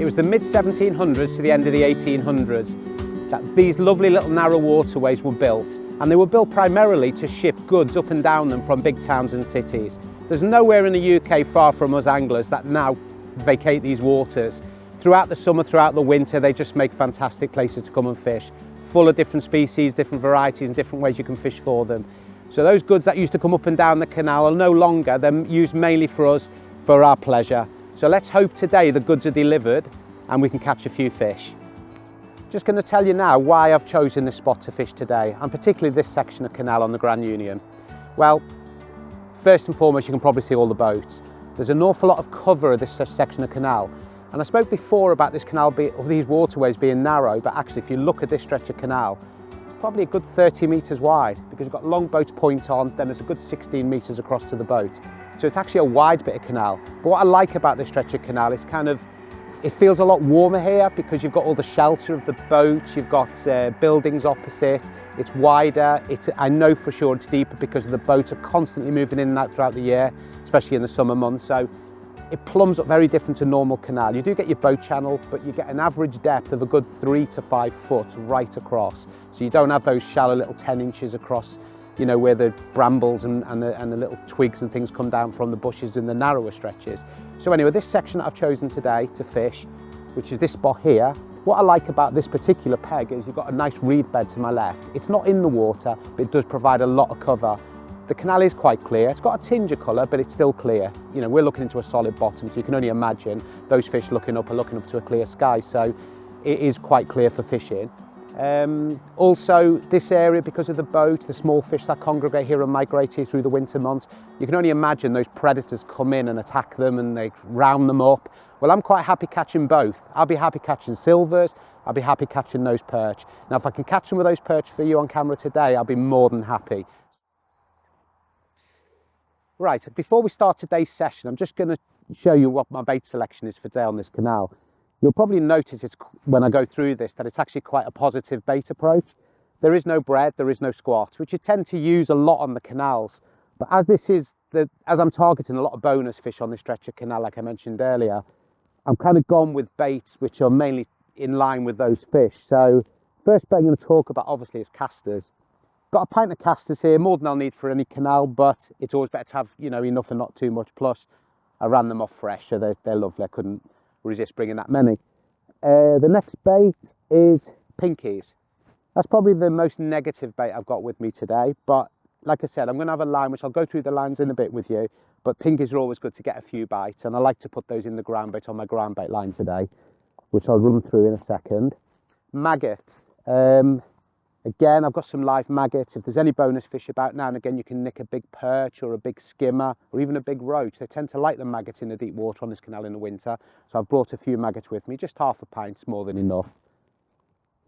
It was the mid-1700s to the end of the 1800s that these lovely little narrow waterways were built, and they were built primarily to ship goods up and down them from big towns and cities. There's nowhere in the UK far from us anglers that now vacate these waters. Throughout the summer, throughout the winter, they just make fantastic places to come and fish, full of different species, different varieties and different ways you can fish for them. So those goods that used to come up and down the canal are no longer. They're used mainly for us, for our pleasure. So let's hope today the goods are delivered and we can catch a few fish. Just going to tell you now why I've chosen this spot to fish today, and particularly this section of canal on the Grand Union. Well, first and foremost, you can probably see all the boats. There's an awful lot of cover of this section of canal. And I spoke before about this canal, or these waterways being narrow, but actually if you look at this stretch of canal, it's probably a good 30 metres wide, because you've got long boats point on, then there's a good 16 metres across to the boat. So it's actually a wide bit of canal. But what I like about this stretch of canal is it feels a lot warmer here because you've got all the shelter of the boat, you've got buildings opposite, it's wider, I know for sure it's deeper because the boats are constantly moving in and out throughout the year, especially in the summer months. So it plumbs up very different to normal canal. You do get your boat channel, but you get an average depth of a good 3 to 5 foot right across. So you don't have those shallow little 10 inches across, you know, where the brambles and the little twigs and things come down from the bushes in the narrower stretches. So anyway, this section that I've chosen today to fish, which is this spot here, what I like about this particular peg is you've got a nice reed bed to my left. It's not in the water, but it does provide a lot of cover. The canal is quite clear. It's got a tinge of colour, but it's still clear. You know, we're looking into a solid bottom, so you can only imagine those fish looking up are looking up to a clear sky. So it is quite clear for fishing. Also, this area, because of the boat, the small fish that congregate here and migrate here through the winter months, you can only imagine those predators come in and attack them and they round them up. Well, I'm quite happy catching both. I'll be happy catching silvers, I'll be happy catching those perch. Now, if I can catch some of those perch for you on camera today, I'll be more than happy. Right, before we start today's session, I'm just going to show you what my bait selection is for today on this canal. You'll probably notice when I go through this that it's actually quite a positive bait approach. There is no bread, there is no squat, which you tend to use a lot on the canals. But as I'm targeting a lot of bonus fish on this stretch of canal, like I mentioned earlier, I'm kind of gone with baits which are mainly in line with those fish. So first bait I'm going to talk about obviously is casters. Got a pint of casters here, more than I'll need for any canal, but it's always better to have, you know, enough and not too much. Plus I ran them off fresh, so they're lovely. I couldn't resist bringing that many. The next bait is pinkies. That's probably the most negative bait I've got with me today, but like I said, I'm going to have a line which I'll go through the lines in a bit with you, but pinkies are always good to get a few bites, and I like to put those in the ground bait on my ground bait line today, which I'll run through in a second. Maggot. Again, I've got some live maggots. If there's any bonus fish about, now and again you can nick a big perch or a big skimmer or even a big roach. They tend to like the maggots in the deep water on this canal in the winter, so I've brought a few maggots with me, just half a pint's more than enough.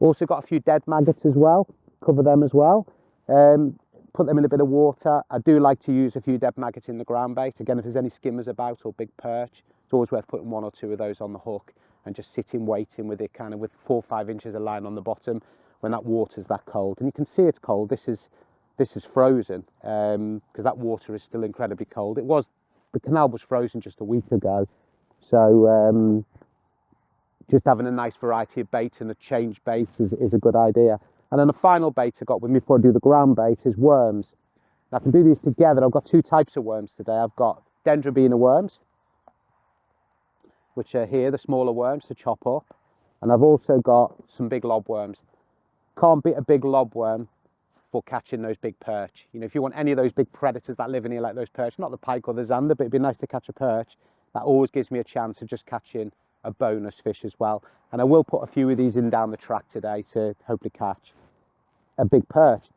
Also got a few dead maggots as well, cover them as well. Put them in a bit of water. I do like to use a few dead maggots in the ground bait. Again, if there's any skimmers about or big perch, it's always worth putting 1 or 2 of those on the hook and just sitting waiting with it kind of with 4 or 5 inches of line on the bottom when that water's that cold. And you can see it's cold. This is frozen because that water is still incredibly cold. The canal was frozen just a week ago, so just having a nice variety of bait and a change bait is a good idea. And then the final bait I got with me before I do the ground bait is worms. Now I can do these together. I've got 2 types of worms today. I've got dendrobina worms, which are here, the smaller worms to chop up, and I've also got some big lob worms. Can't beat a big lob worm for catching those big perch. You know, if you want any of those big predators that live in here like those perch, not the pike or the zander, but it'd be nice to catch a perch, that always gives me a chance of just catching a bonus fish as well. And I will put a few of these in down the track today to hopefully catch a big perch.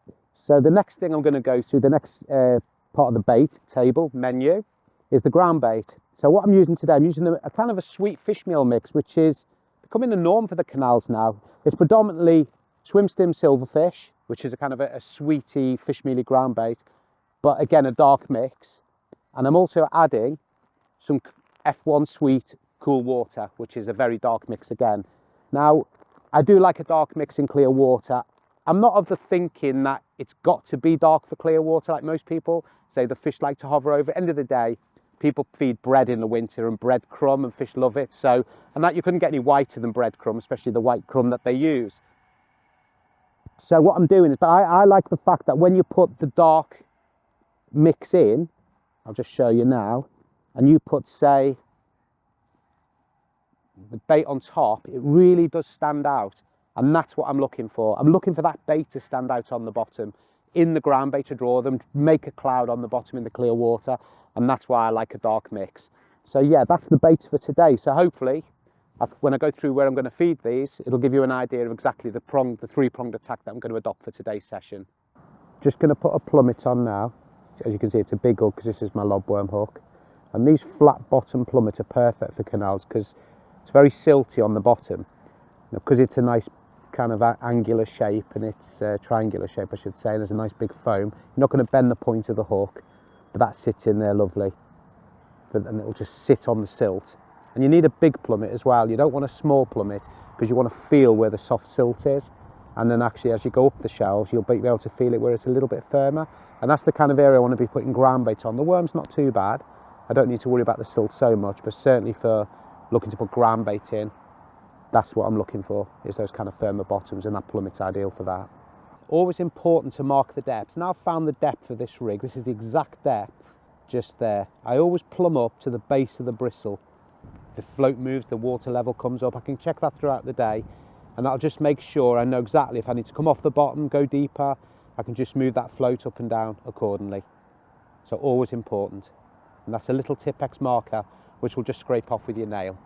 So the next thing I'm going to go through, the next part of the bait table menu, is the ground bait. So what I'm using today, I'm using a kind of a sweet fish meal mix, which is becoming the norm for the canals now. It's predominantly swim stim silverfish, which is a kind of a sweety fish mealy ground bait, but again a dark mix. And I'm also adding some F1 sweet cool water, which is a very dark mix again. Now I do like a dark mix in clear water. I'm not of the thinking that it's got to be dark for clear water like most people say the fish like to hover over. End of the day, People feed bread in the winter and breadcrumb, and fish love it. So, and that you couldn't get any whiter than breadcrumb, especially the white crumb that they use. So what I'm doing is, but I like the fact that when you put the dark mix in, I'll just show you now, and you put, say, the bait on top, it really does stand out. And that's what I'm looking for. I'm looking for that bait to stand out on the bottom, in the ground bait to draw them, make a cloud on the bottom in the clear water. And that's why I like a dark mix. So yeah, that's the bait for today. So hopefully, when I go through where I'm going to feed these, it'll give you an idea of exactly the three-pronged attack that I'm going to adopt for today's session. Just going to put a plummet on now. As you can see, it's a big hook because this is my lobworm hook. And these flat bottom plummets are perfect for canals because it's very silty on the bottom. Because it's a nice kind of angular shape, and it's a triangular shape, I should say, and there's a nice big foam. You're not going to bend the point of the hook, but that sits in there lovely. And it'll just sit on the silt. And you need a big plummet as well. You don't want a small plummet because you want to feel where the soft silt is. And then actually as you go up the shelves, you'll be able to feel it where it's a little bit firmer. And that's the kind of area I want to be putting ground bait on. The worm's not too bad. I don't need to worry about the silt so much, but certainly for looking to put ground bait in, that's what I'm looking for, is those kind of firmer bottoms, and that plummet's ideal for that. Always important to mark the depth. Now I've found the depth of this rig. This is the exact depth just there. I always plumb up to the base of the bristle. The float moves, the water level comes up. I can check that throughout the day, and that'll just make sure I know exactly if I need to come off the bottom, go deeper, I can just move that float up and down accordingly. So always important. And that's a little Tipex marker which will just scrape off with your nail.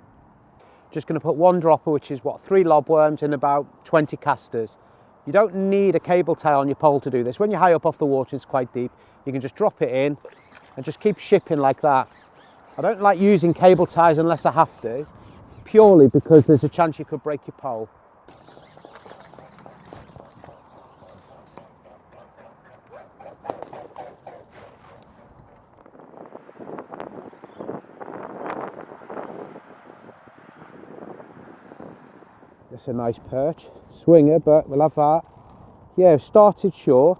Just going to put one dropper, which is what, 3 lobworms in about 20 casters. You don't need a cable tie on your pole to do this. When you're high up off the water, it's quite deep. You can just drop it in and just keep shipping like that. I don't like using cable ties unless I have to, purely because there's a chance you could break your pole. It's a nice perch, swinger, but we'll have that. Yeah, started short,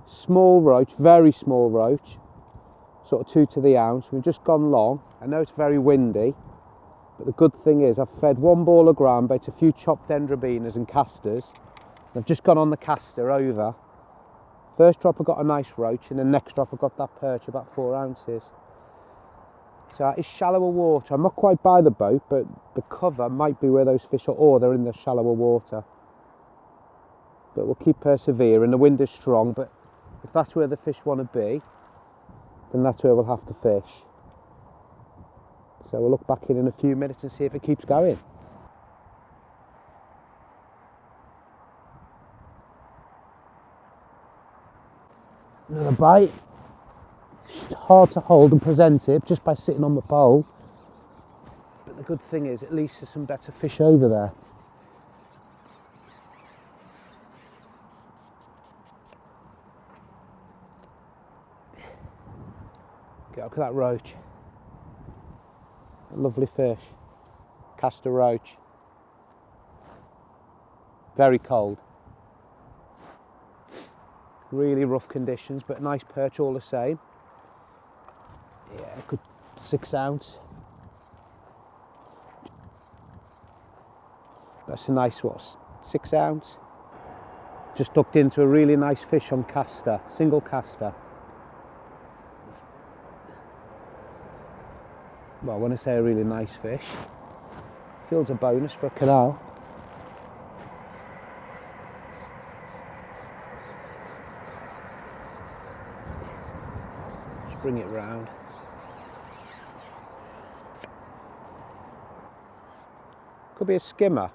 small roach, very small roach, sort of 2 to the ounce. We've just gone long. I know it's very windy, but the good thing is I've fed 1 ball of ground bait, a few chopped dendrobinas and casters. I've just gone on the caster over. First drop I got a nice roach, and the next drop I got that perch, about 4 ounces. So it's shallower water. I'm not quite by the boat, but the cover might be where those fish are, or they're in the shallower water. But we'll keep persevering. The wind is strong, but if that's where the fish want to be, then that's where we'll have to fish. So we'll look back in a few minutes and see if it keeps going. Another bite. It's hard to hold and present it just by sitting on the pole. But the good thing is, at least there's some better fish over there. Get look at that roach. A lovely fish. Castor roach. Very cold. Really rough conditions, but nice perch all the same. Yeah, a good 6 ounce. That's a nice, what, 6 ounce? Just ducked into a really nice fish on caster, single caster. Well, when I say a really nice fish, feels a bonus for a canal. Just bring it round. Could be a skimmer.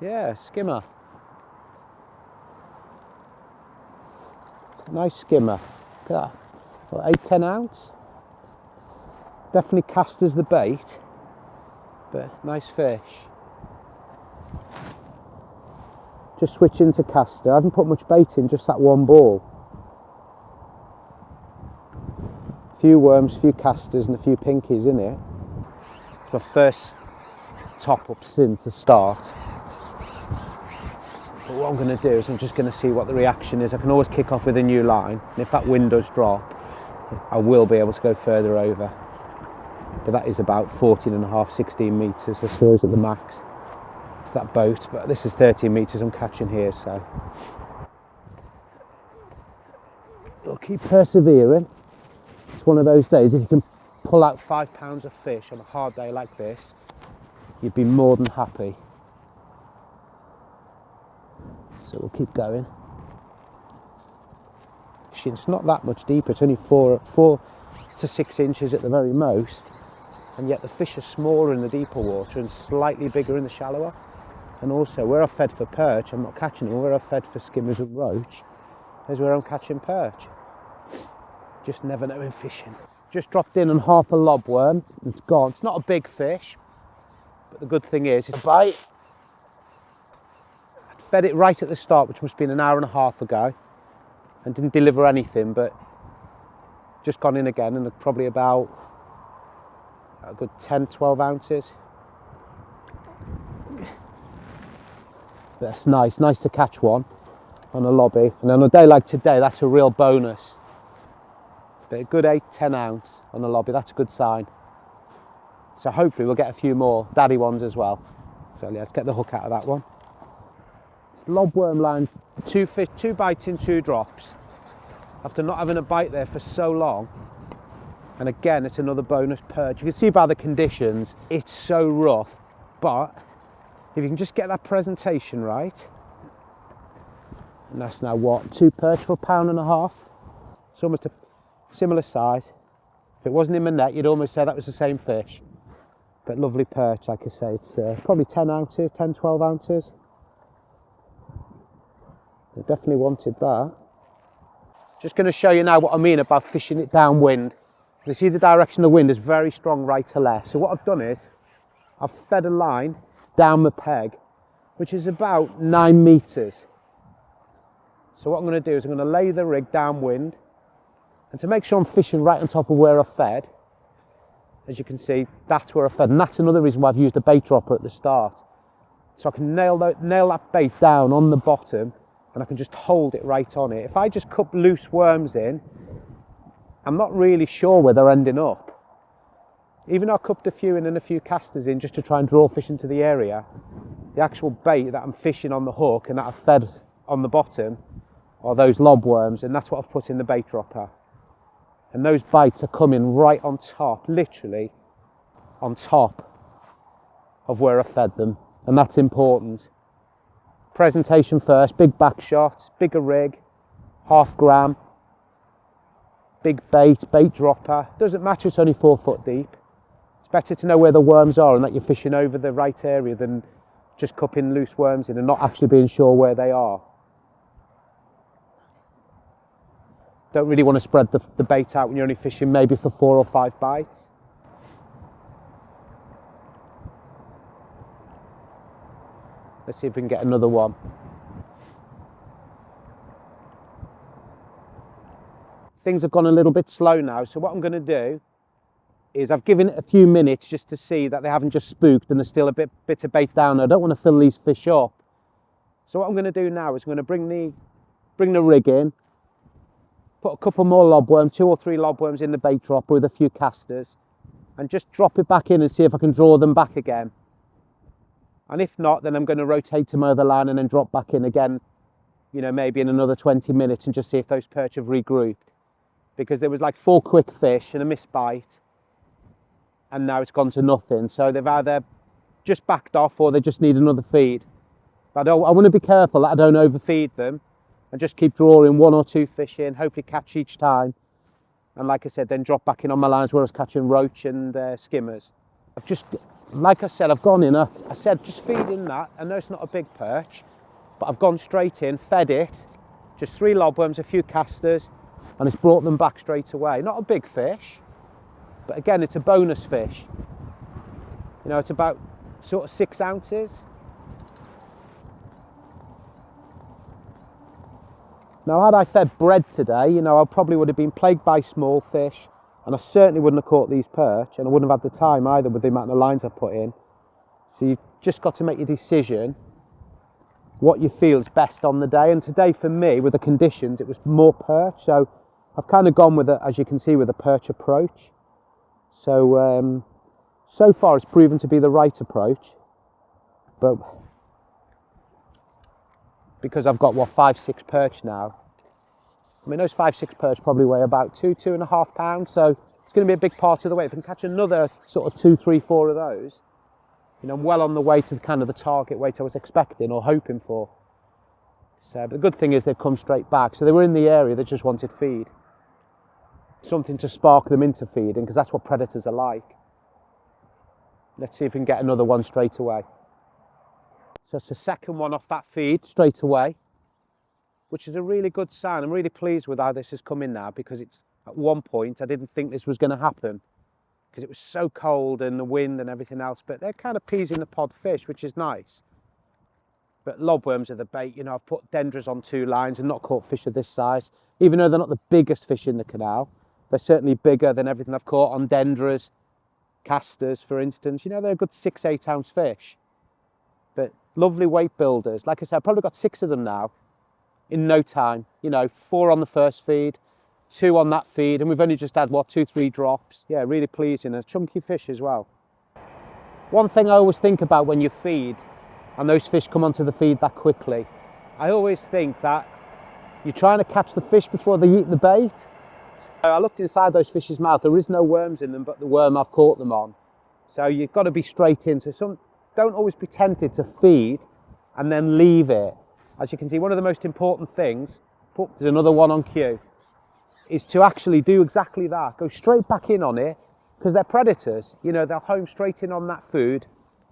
Yeah, skimmer. Nice skimmer. Look at that. What, 8-10 ounce? Definitely casters the bait, but nice fish. Just switch into caster. I haven't put much bait in, just that 1 ball. A few worms, a few casters and a few pinkies in it. It's my first top up since the start. But what I'm going to do is I'm just going to see what the reaction is. I can always kick off with a new line, and if that wind does drop, I will be able to go further over. But that is about 14.5, 16 metres, I suppose, at the max. It's that boat, but this is 13 metres I'm catching here, so we'll keep persevering. It's one of those days, if you can pull out 5 pounds of fish on a hard day like this, you'd be more than happy. So we'll keep going. It's not that much deeper, it's only 4 to 6 inches at the very most, and yet the fish are smaller in the deeper water and slightly bigger in the shallower. And also, where I've fed for perch, I'm not catching them. Where I've fed for skimmers and roach is where I'm catching perch. Just never know in fishing. Just dropped in on half a lobworm, it's gone. It's not a big fish, but the good thing is it's a bite. I fed it right at the start, which must have been an hour and a half ago, and didn't deliver anything, but just gone in again, and probably about a good 10, 12 ounces. That's nice to catch one on a lobby, and on a day like today, that's a real bonus. But a good 8, 10 ounce on a lobby, that's a good sign. So hopefully we'll get a few more daddy ones as well. So let's get the hook out of that one. It's lobworm line, 2 fish, 2 bites in 2 drops. After not having a bite there for so long. And again, it's another bonus perch. You can see by the conditions, it's so rough, but if you can just get that presentation right, and that's now what, 2 perch for £1.50 £1. It's almost a similar size. If it wasn't in my net, you'd almost say that was the same fish. But lovely perch, like I say, it's probably 10 ounces, 10, 12 ounces. I definitely wanted that. Just going to show you now what I mean about fishing it downwind. You see the direction of the wind is very strong right to left. So what I've done is, I've fed a line down the peg, which is about 9 metres. So what I'm going to do is I'm going to lay the rig downwind, and to make sure I'm fishing right on top of where I fed, as you can see, that's where I fed, and that's another reason why I've used a bait dropper at the start. So I can nail that bait down on the bottom, and I can just hold it right on it. If I just cup loose worms in, I'm not really sure where they're ending up. Even though I cupped a few in and a few casters in just to try and draw fish into the area, the actual bait that I'm fishing on the hook and that I've fed on the bottom are those lobworms, and that's what I've put in the bait dropper. And those bites are coming right on top, literally on top of where I fed them, and that's important. Presentation first, big back shot, bigger rig, 1/2 gram, big bait dropper. Doesn't matter, it's only 4 foot deep. It's better to know where the worms are and that you're fishing over the right area than just cupping loose worms in and not actually being sure where they are. Don't really want to spread the bait out when you're only fishing maybe for 4 or 5 bites. Let's see if we can get another one. Things have gone a little bit slow now, so what I'm going to do is I've given it a few minutes just to see that they haven't just spooked and there's still a bit of bait down. I don't want to fill these fish up. So what I'm going to do now is I'm going to bring the rig in, put a couple more lobworms, 2 or 3 lobworms in the bait dropper with a few casters, and just drop it back in and see if I can draw them back again. And if not, then I'm going to rotate to my other line and then drop back in again, you know, maybe in another 20 minutes and just see if those perch have regrouped. Because there was like 4 quick fish and a missed bite, and now it's gone to nothing. So they've either just backed off or they just need another feed. But I want to be careful that I don't overfeed them and just keep drawing 1 or 2 fish in, hopefully catch each time. And like I said, then drop back in on my lines where I was catching roach and skimmers. I've just, like I said, I've gone in, I said just feed in that. I know it's not a big perch, but I've gone straight in, fed it, just 3 lobworms, a few casters, and it's brought them back straight away. Not a big fish, but again, it's a bonus fish. You know, it's about sort of 6 ounces. Now, had I fed bread today, you know, I probably would have been plagued by small fish, and I certainly wouldn't have caught these perch, and I wouldn't have had the time either with the amount of lines I've put in. So you've just got to make your decision what you feel is best on the day. And today for me, with the conditions, it was more perch. So I've kind of gone with it, as you can see, with a perch approach. So, so far it's proven to be the right approach, but because I've got, what, 5-6 perch now. I mean, those 5-6 perch probably weigh about 2.5 pounds, so it's going to be a big part of the weight. If I can catch another sort of 2, 3, 4 of those, you know, I'm well on the way to kind of the target weight I was expecting or hoping for. So, but the good thing is they've come straight back. So they were in the area, they just wanted feed. Something to spark them into feeding, because that's what predators are like. Let's see if we can get another one straight away. So it's the second one off that feed straight away, which is a really good sign. I'm really pleased with how this has come in now, because it's, at one point I didn't think this was going to happen because it was so cold and the wind and everything else, but they're kind of peas in the pod fish, which is nice. But lobworms are the bait. You know, I've put dendras on 2 lines and not caught fish of this size, even though they're not the biggest fish in the canal. They're certainly bigger than everything I've caught on dendras, casters, for instance. You know, they're a good 6-8 ounce fish, but lovely weight builders. Like I said, I've probably got 6 of them now in no time. You know, 4 on the first feed, 2 on that feed, and we've only just had, what, 2-3 drops. Yeah, really pleasing. A chunky fish as well. One thing I always think about when you feed and those fish come onto the feed that quickly, I always think that you're trying to catch the fish before they eat the bait. So I looked inside those fish's mouth. There is no worms in them, but the worm I've caught them on. So you've got to be straight in. So don't always be tempted to feed and then leave it. As you can see, one of the most important things, there's another one on cue, is to actually do exactly that. Go straight back in on it, because they're predators. You know, they'll home straight in on that food,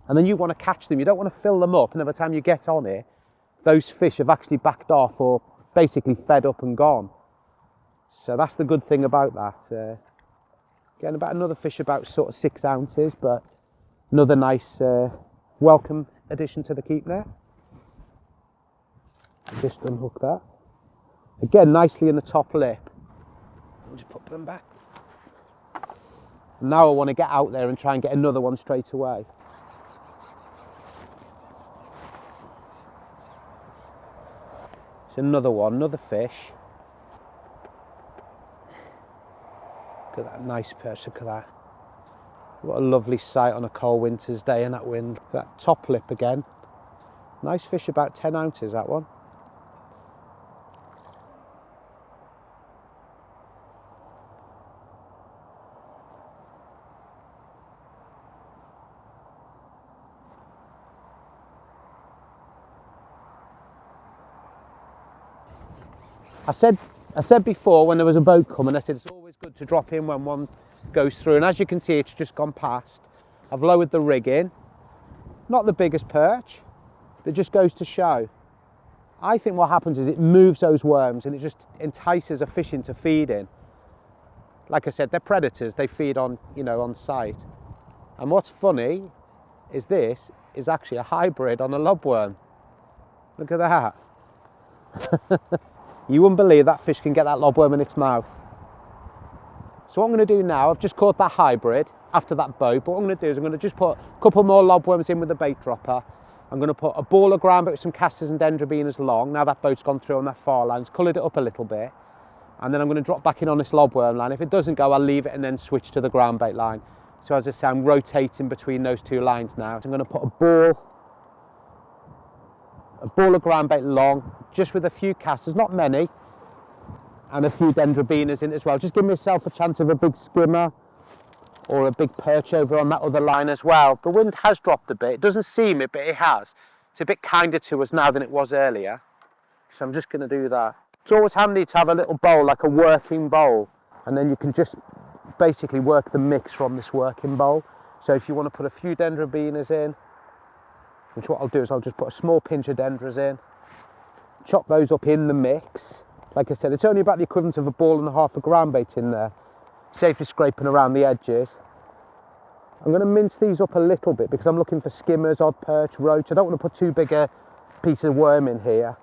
and then you want to catch them. You don't want to fill them up, and by the time you get on it, those fish have actually backed off or basically fed up and gone. So that's the good thing about that. Getting about another fish about sort of 6 ounces, but another nice welcome addition to the keep net. Just unhook that. Again, nicely in the top lip. I'll just put them back. Now I want to get out there and try and get another one straight away. It's another one, another fish. Look at that nice perch, look at that. What a lovely sight on a cold winter's day in that wind. That top lip again. Nice fish, about 10 ounces, that one. I said before, when there was a boat coming, I said it's always good to drop in when one goes through, and as you can see, it's just gone past. I've lowered the rig in. Not the biggest perch, but it just goes to show. I think what happens is it moves those worms and it just entices a fish into feeding. Like I said, they're predators, they feed on, you know, on sight. And what's funny is this is actually a hybrid on a lobworm. Look at that. You wouldn't believe that fish can get that lobworm in its mouth. So what I'm going to do now, I've just caught that hybrid after that boat, but what I'm going to do is I'm going to just put a couple more lobworms in with the bait dropper. I'm going to put a ball of ground bait with some casters and dendrobenas long. Now that boat's gone through on that far line, it's coloured it up a little bit. And then I'm going to drop back in on this lobworm line. If it doesn't go, I'll leave it and then switch to the ground bait line. So as I say, I'm rotating between those 2 lines now. So I'm going to put a ball of ground bait long, just with a few casters, not many, and a few dendrobenas in as well. Just give myself a chance of a big skimmer or a big perch over on that other line as well. The wind has dropped a bit. It doesn't seem it, but it has. It's a bit kinder to us now than it was earlier. So I'm just going to do that. It's always handy to have a little bowl, like a working bowl, and then you can just basically work the mix from this working bowl. So if you want to put a few dendrobenas in, which what I'll do is I'll just put a small pinch of dendras in, chop those up in the mix. Like I said, it's only about the equivalent of a ball and a half of ground bait in there, safely scraping around the edges. I'm going to mince these up a little bit because I'm looking for skimmers, odd perch, roach. I don't want to put too big a piece of worm in here.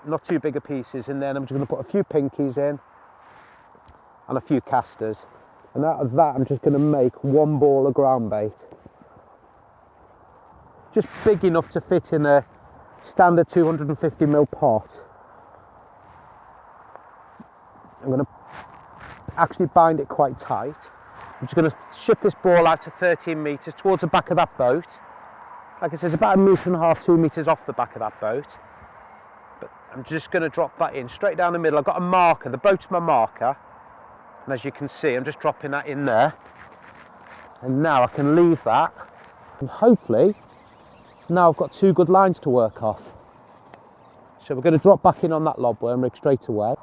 Not too big a pieces, and then I'm just going to put a few pinkies in and a few casters. And out of that, I'm just going to make 1 ball of ground bait. Just big enough to fit in a standard 250ml pot. I'm going to actually bind it quite tight. I'm just going to shift this ball out to 13 metres towards the back of that boat. Like I said, it's about 1.5 metres, 2 metres off the back of that boat. But I'm just going to drop that in straight down the middle. I've got a marker, the boat's my marker. And as you can see, I'm just dropping that in there. And now I can leave that. And hopefully, now I've got 2 good lines to work off. So we're going to drop back in on that lobworm rig straight away.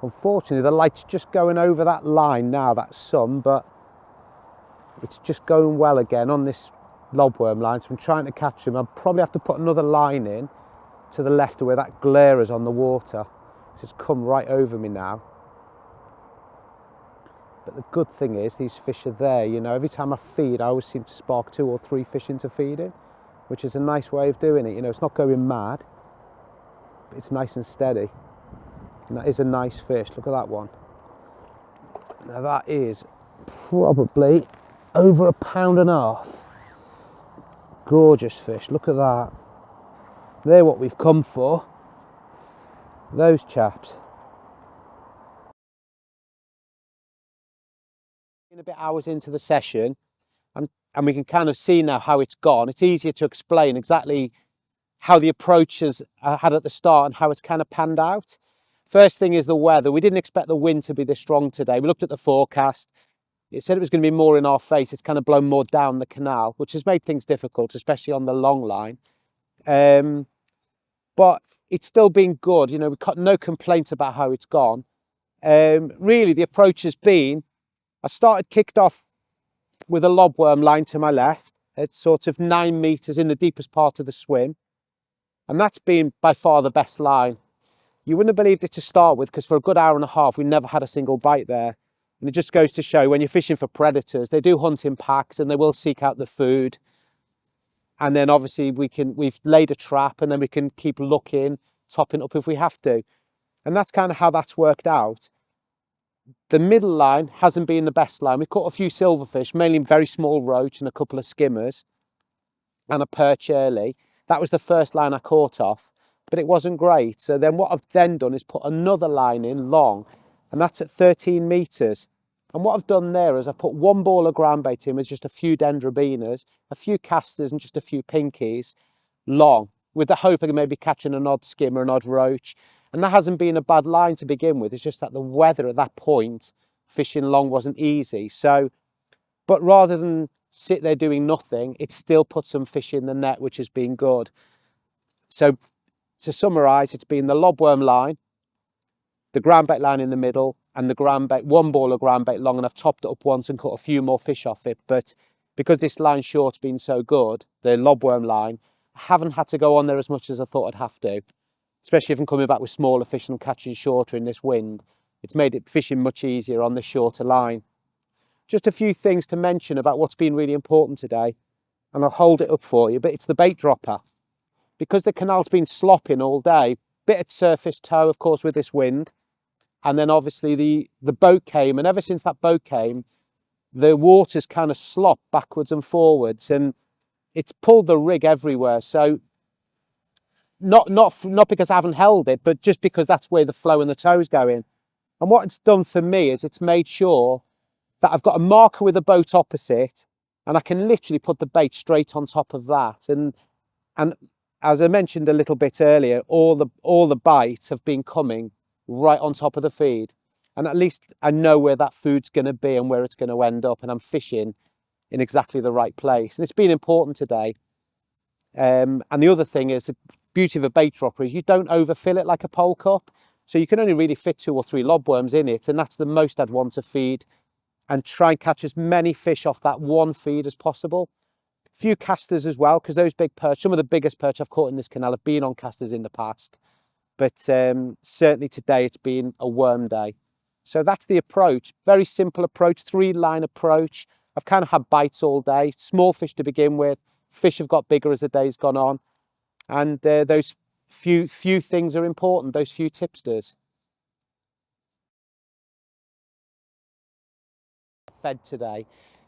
Unfortunately, the light's just going over that line now, that sun, but it's just going well again on this lobworm line, so I'm trying to catch them. I'll probably have to put another line in to the left of where that glare is on the water. It's come right over me now. But the good thing is these fish are there, you know, every time I feed I always seem to spark 2 or 3 fish into feeding, which is a nice way of doing it. You know, it's not going mad, but it's nice and steady. And that is a nice fish. Look at that one. Now that is probably over 1.5 pounds. Gorgeous fish. Look at that. They're what we've come for. Those chaps. In a bit hours into the session, and we can kind of see now how it's gone. It's easier to explain exactly how the approaches I had at the start and how it's kind of panned out. First thing is the weather. We didn't expect the wind to be this strong today. We looked at the forecast. It said it was going to be more in our face. It's kind of blown more down the canal, which has made things difficult, especially on the long line. But it's still been good. You know, we've got no complaints about how it's gone. Really, the approach has been, kicked off with a lobworm line to my left. It's sort of 9 metres in the deepest part of the swim. And that's been by far the best line. You wouldn't have believed it to start with, because for a good hour and a half, we never had a single bite there. And it just goes to show when you're fishing for predators, they do hunt in packs and they will seek out the food. And then obviously we've laid a trap and then we can keep looking, topping up if we have to. And that's kind of how that's worked out. The middle line hasn't been the best line. We caught a few silverfish, mainly very small roach and a couple of skimmers and a perch early. That was the first line I caught off, but it wasn't great. So then what I've then done is put another line in long, and that's at 13 metres. And what I've done there is I've put 1 ball of ground bait in with just a few dendrobinas, a few casters and just a few pinkies long, with the hope of maybe catching an odd skimmer, an odd roach. And that hasn't been a bad line to begin with. It's just that the weather at that point, fishing long wasn't easy. So, but rather than sit there doing nothing, it still put some fish in the net, which has been good. So to summarise, it's been the lobworm line, the ground bait line in the middle, and the ground bait, 1 ball of ground bait long, and I've topped it up once and caught a few more fish off it. But because this line short's been so good, the lobworm line, I haven't had to go on there as much as I thought I'd have to, especially if I'm coming back with smaller fish and I'm catching shorter in this wind. It's made it fishing much easier on the shorter line. Just a few things to mention about what's been really important today, and I'll hold it up for you, but it's the bait dropper. Because the canal's been slopping all day, bit of surface tow, of course, with this wind, and then obviously the boat came, and ever since that boat came, the water's kind of slopped backwards and forwards, and it's pulled the rig everywhere. So not because I haven't held it, but just because that's where the flow and the tow's going. And what it's done for me is it's made sure that I've got a marker with a boat opposite, and I can literally put the bait straight on top of that. And as I mentioned a little bit earlier, all the bites have been coming right on top of the feed. And at least I know where that food's going to be and where it's going to end up, and I'm fishing in exactly the right place. And it's been important today. And the other thing is, the beauty of a bait dropper is you don't overfill it like a pole cup. So you can only really fit 2 or 3 lobworms in it, and that's the most I'd want to feed, and try and catch as many fish off that one feed as possible. A few casters as well, because those big perch, some of the biggest perch I've caught in this canal have been on casters in the past. But certainly today it's been a worm day. So that's the approach. Very simple approach, 3-line approach. I've kind of had bites all day, small fish to begin with. Fish have got bigger as the day's gone on. And those few things are important, those few tipsters. Fed today,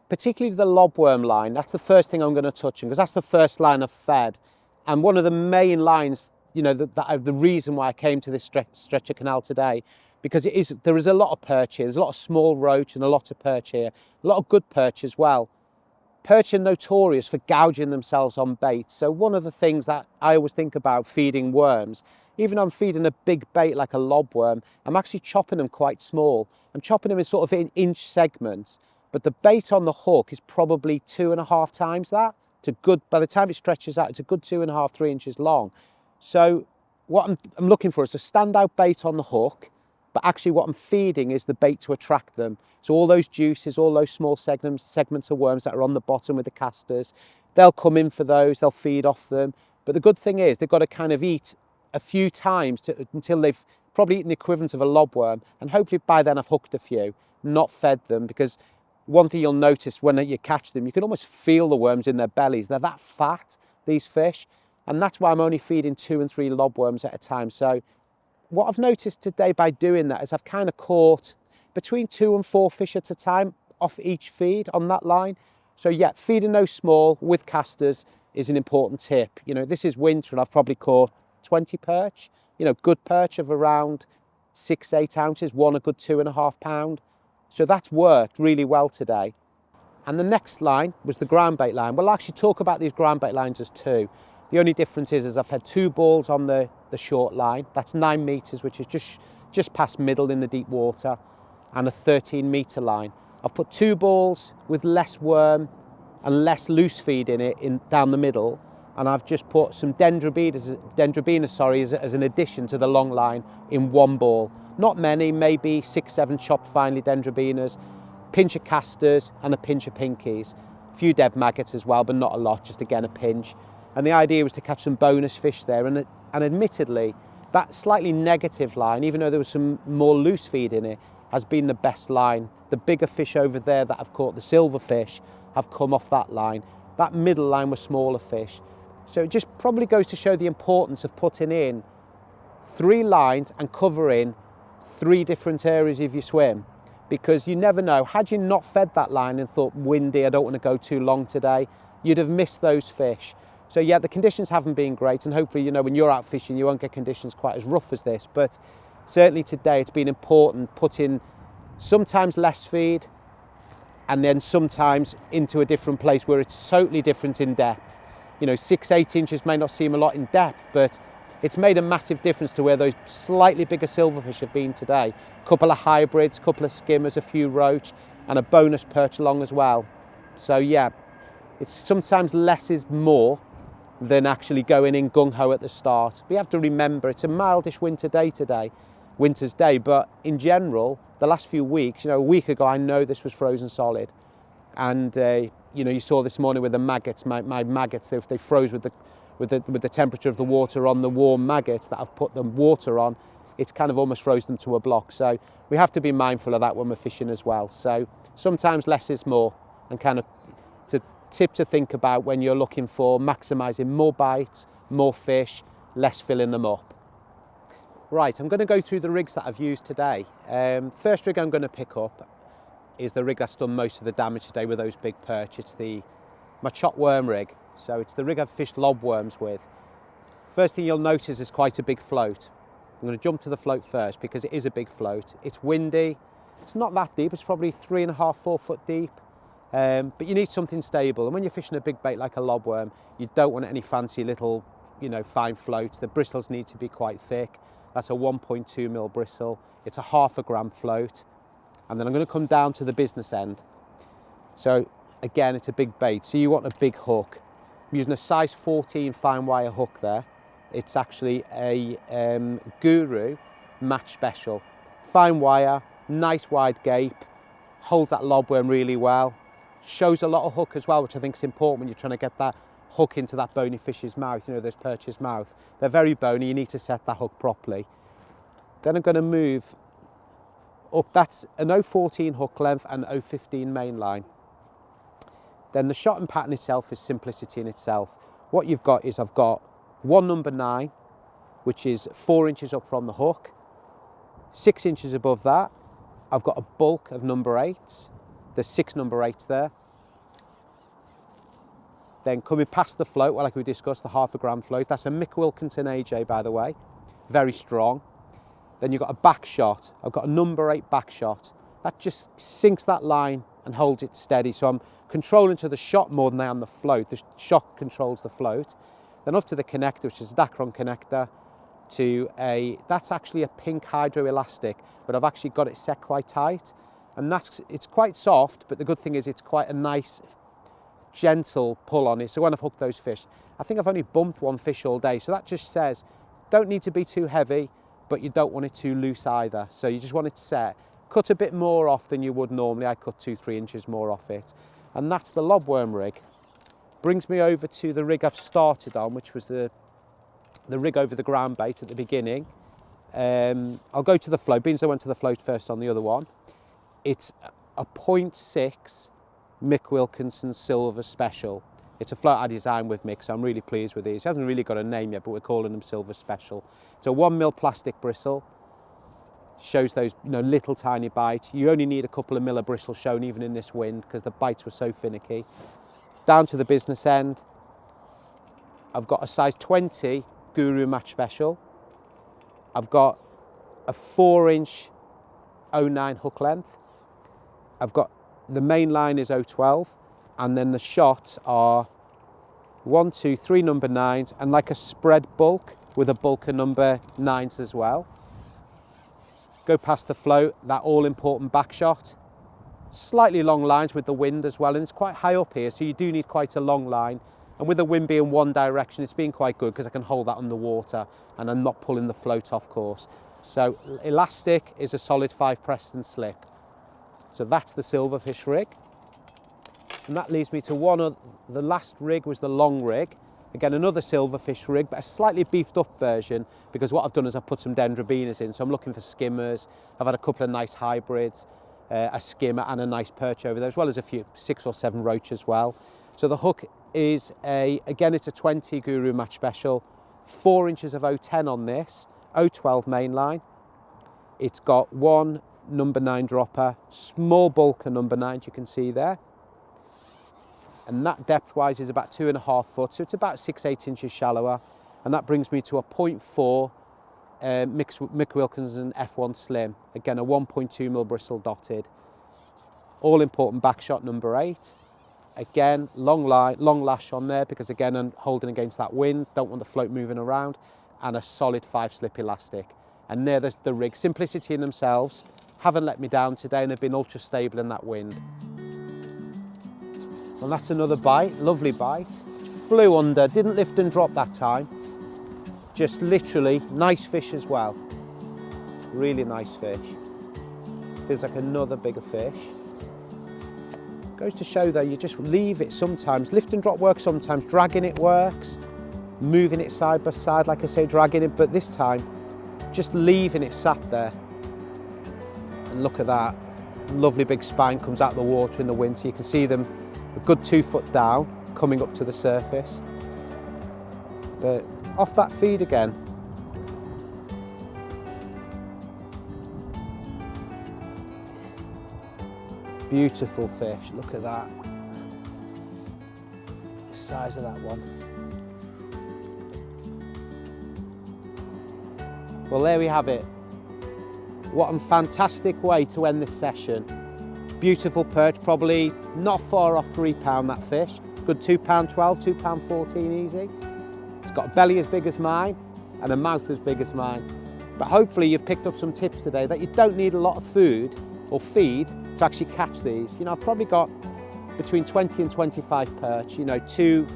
particularly the lobworm line. That's the first thing I'm going to touch on, because that's the first line I've fed, and one of the main lines, you know, the reason why I came to this stretch of canal today because there is a lot of perch here. There's a lot of small roach and a lot of perch here, a lot of good perch as well. Perch are notorious for gouging themselves on bait. So one of the things that I always think about feeding worms, even though I'm feeding a big bait like a lobworm, I'm actually chopping them quite small. I'm chopping them in sort of in inch segments, but the bait on the hook is probably 2.5 times that. By the time it stretches out, it's a good 2.5, 3 inches long. So what I'm looking for is a standout bait on the hook, but actually what I'm feeding is the bait to attract them. So all those juices, all those small segments of worms that are on the bottom with the casters, they'll come in for those, they'll feed off them. But the good thing is they've got to kind of eat a few times until they've probably eaten the equivalent of a lobworm, and hopefully by then I've hooked a few, not fed them, because one thing you'll notice when you catch them, you can almost feel the worms in their bellies. They're that fat, these fish, and that's why I'm only feeding 2 and 3 lobworms at a time. So what I've noticed today by doing that is I've kind of caught between 2 and 4 fish at a time off each feed on that line. So yeah, feeding those small with casters is an important tip. You know, this is winter and I've probably caught 20 perch, you know, good perch of around 6-8 ounces, one a good 2.5 pound. So that's worked really well today. And the next line was the ground bait line. We'll actually talk about these ground bait lines as two. The only difference is I've had 2 balls on the short line. That's 9 metres, which is just past middle in the deep water, and a 13-metre line. I've put 2 balls with less worm and less loose feed in it down the middle, and I've just put some dendrobina as an addition to the long line in 1 ball. Not many, maybe 6-7 chopped finely dendrobinas, pinch of casters and a pinch of pinkies. A few dead maggots as well, but not a lot, just again a pinch. And the idea was to catch some bonus fish there, and admittedly, that slightly negative line, even though there was some more loose feed in it, has been the best line. The bigger fish over there that I've caught, the silverfish, have come off that line. That middle line was smaller fish. So it just probably goes to show the importance of putting in 3 lines and covering 3 different areas of your swim, because you never know. Had you not fed that line and thought, windy, I don't want to go too long today, you'd have missed those fish. So yeah, the conditions haven't been great, and hopefully, you know, when you're out fishing, you won't get conditions quite as rough as this, but certainly today it's been important putting sometimes less feed and then sometimes into a different place where it's totally different in depth. You know, 6-8 inches may not seem a lot in depth, but it's made a massive difference to where those slightly bigger silverfish have been today. A couple of hybrids, a couple of skimmers, a few roach, and a bonus perch along as well. So yeah, it's sometimes less is more than actually going in gung-ho at the start. We have to remember it's a mildish winter's day, but in general, the last few weeks, you know, a week ago, I know this was frozen solid. And, you know, you saw this morning with the maggots, my maggots, they froze with the temperature of the water on the warm maggots that I've put the water on. It's kind of almost froze them to a block. So we have to be mindful of that when we're fishing as well. So sometimes less is more, and kind of it's a tip to think about when you're looking for maximising more bites, more fish, less filling them up. Right, I'm going to go through the rigs that I've used today. First rig I'm going to pick up is the rig that's done most of the damage today with those big perch. It's my chop worm rig. So it's the rig I've fished lobworms with. First thing you'll notice is quite a big float. I'm going to jump to the float first because it is a big float. It's windy. It's not that deep. It's probably 3.5, 4 foot deep. But you need something stable. And when you're fishing a big bait like a lobworm, you don't want any fancy little, you know, fine floats. The bristles need to be quite thick. That's a 1.2 mil bristle. It's a 0.5 gram float. And then I'm going to come down to the business end. So again, it's a big bait. So you want a big hook. I'm using a size 14 fine wire hook there. It's actually a Guru match special. Fine wire, nice wide gape, holds that lobworm really well. Shows a lot of hook as well, which I think is important when you're trying to get that hook into that bony fish's mouth, you know, those perch's mouth. They're very bony, you need to set that hook properly. Then I'm going to move up, that's an 0.14 hook length and 0.15 main line. Then the shotting pattern itself is simplicity in itself. What you've got is I've got one number 9, which is 4 inches up from the hook. 6 inches above that, I've got a bulk of number 8s. There's 6 number 8s there. Then coming past the float, well, like we discussed, the 0.5 gram float. That's a Mick Wilkinson AJ, by the way. Very strong. Then you've got a back shot. I've got a number 8 back shot. That just sinks that line and holds it steady. So I'm controlling to the shot more than I am the float. The shot controls the float. Then up to the connector, which is a Dacron connector, that's actually a pink hydroelastic, but I've actually got it set quite tight. And it's quite soft, but the good thing is it's quite a nice, gentle pull on it. So when I've hooked those fish, I think I've only bumped one fish all day. So that just says, don't need to be too heavy, but you don't want it too loose either. So you just want it set. Cut a bit more off than you would normally. I cut 2-3 inches more off it. And that's the lobworm rig. Brings me over to the rig I've started on, which was the rig over the ground bait at the beginning. I'll go to the float. Beans I went to the float first on the other one. It's a 0.6 Mick Wilkinson Silver Special. It's a float I designed with Mick, so I'm really pleased with these. He hasn't really got a name yet, but we're calling them Silver Special. It's a 1mm plastic bristle. Shows those little tiny bites. You only need a couple of mil of bristle shown even in this wind because the bites were so finicky. Down to the business end, I've got a size 20 Guru Match Special. I've got a 4-inch 09 hook length. I've got the main line is 012, and then the shots are 1, 2, 3 number 9s and like a spread bulk with a bulk of number 9s as well. Go past the float, that all-important back shot. Slightly long lines with the wind as well, and it's quite high up here, so you do need quite a long line. And with the wind being one direction, it's been quite good because I can hold that underwater and I'm not pulling the float off course. So elastic is a solid 5 Preston slip. So that's the silverfish rig. And that leads me to the last rig was the long rig. Again, another silverfish rig, but a slightly beefed up version because what I've done is I've put some dendrobinas in. So I'm looking for skimmers. I've had a couple of nice hybrids, a skimmer and a nice perch over there, as well as a few 6 or 7 roach as well. So the hook is again, it's a 20 Guru Match Special, 4 inches of 010 on this, 012 main line. It's got one number 9 dropper, small bulk of number 9s you can see there. And that depth-wise is about 2.5 foot, so it's about 6-8 inches shallower. And that brings me to a 0.4 Mick Wilkinson F1 Slim. Again, a 1.2mm bristle dotted. All-important back shot number 8. Again, long lash on there because again, I'm holding against that wind. Don't want the float moving around. And a solid 5 slip elastic. And there's the rig. Simplicity in themselves. Haven't let me down today and have been ultra stable in that wind. Well, that's another bite, lovely bite. Flew under, didn't lift and drop that time. Just literally, nice fish as well. Really nice fish. Feels like another bigger fish. Goes to show though, you just leave it sometimes. Lift and drop works sometimes, dragging it works. Moving it side by side, like I say, dragging it, but this time, just leaving it sat there. And look at that, lovely big spine comes out of the water in the wind, so you can see them a good 2 foot down, coming up to the surface. But off that feed again. Beautiful fish, look at that. The size of that one. Well, there we have it. What a fantastic way to end this session. Beautiful perch, probably not far off £3 that fish. Good £2.12, £2.14 easy. It's got a belly as big as mine and a mouth as big as mine. But hopefully you've picked up some tips today that you don't need a lot of food or feed to actually catch these. I've probably got between 20 and 25 perch, 2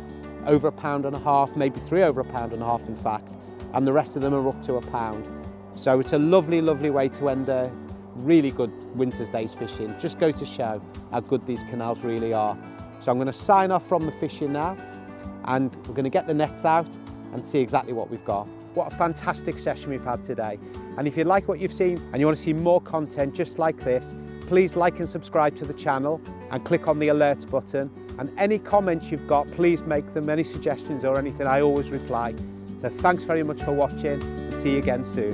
over £1.5 pounds, maybe 3 over £1.5 pounds in fact, and the rest of them are up to £1. So it's a lovely, lovely way to end a really good winter's day's fishing. Just go to show how good these canals really are. So I'm going to sign off from the fishing now, and we're going to get the nets out and see exactly what we've got. What a fantastic session we've had today. And if you like what you've seen and you want to see more content just like this, please like and subscribe to the channel and click on the alerts button. And any comments you've got, please make them. Any suggestions or anything, I always reply. So thanks very much for watching and see you again soon.